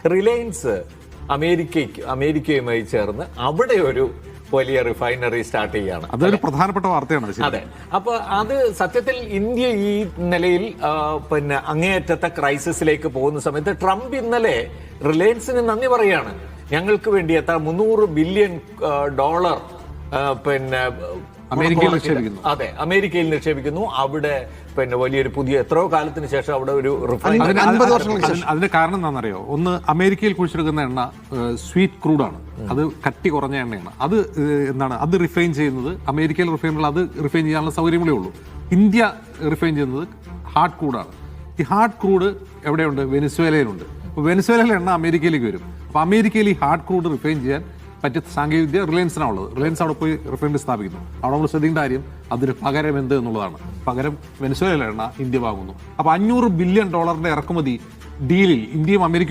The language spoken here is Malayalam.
റിലയൻസ് അമേരിക്കയുമായി ചേർന്ന് അവിടെ ഒരു വലിയ റിഫൈനറി സ്റ്റാർട്ട് ചെയ്യാണ്. അതൊരു പ്രധാനപ്പെട്ട വാർത്തയാണ്. അതെ. അപ്പൊ അത് സത്യത്തിൽ ഇന്ത്യ ഈ നിലയിൽ അങ്ങേയറ്റത്തെ ക്രൈസിസിലേക്ക് പോകുന്ന സമയത്ത് ട്രംപ് ഇന്നലെ റിലയൻസിന് നന്ദി പറയാണ്. ഞങ്ങൾക്ക് വേണ്ടി എത്ര $300 ബില്യൺ അമേരിക്കയിൽ നിക്ഷേപിക്കുന്നു. അവിടെ വലിയൊരു പുതിയ എത്രയോ കാലത്തിന് ശേഷം അവിടെ ഒരു റിഫൈനറി. അതിന്റെ കാരണം എന്താണെന്നറിയോ? ഒന്ന്, അമേരിക്കയിൽ കുഴിച്ചെടുക്കുന്ന എണ്ണ സ്വീറ്റ് ക്രൂഡാണ്. അത് കട്ടി കുറഞ്ഞ എണ്ണയാണ്. അത് അത് റിഫൈൻ ചെയ്യുന്നത് അമേരിക്കയിൽ അത് റിഫൈൻ ചെയ്യാനുള്ള സൗകര്യങ്ങളേ ഉള്ളൂ. ഇന്ത്യ റിഫൈൻ ചെയ്യുന്നത് ഹാർഡ് ക്രൂഡാണ്. ഈ ഹാർഡ് ക്രൂഡ് എവിടെയുണ്ട്? വെനിസ്വേലയിലുണ്ട്. അപ്പോൾ വെനിസ്വേലയിലെ എണ്ണ അമേരിക്കയിലേക്ക് വരും. അപ്പോൾ അമേരിക്കയിൽ ഈ ഹാർഡ് ക്രൂഡ് റിഫൈൻ ചെയ്യാൻ പറ്റിയ സാങ്കേതികവിദ്യ റിലയൻസിനാണുള്ളത്. റിലയൻസ് അവിടെ പോയി റിഫൈനറി സ്ഥാപിക്കുന്നു. അവിടെ നമ്മൾ ശ്രദ്ധിക്കേണ്ട കാര്യം അതിന് പകരം എന്ത് എന്നുള്ളതാണ്. പകരം വെനിസ്വേലയിലെ എണ്ണ ഇന്ത്യ വാങ്ങുന്നു. അപ്പോൾ $500 ബില്യൺ ഇറക്കുമതി ഡീലിൽ ഇന്ത്യയും അമേരിക്കയും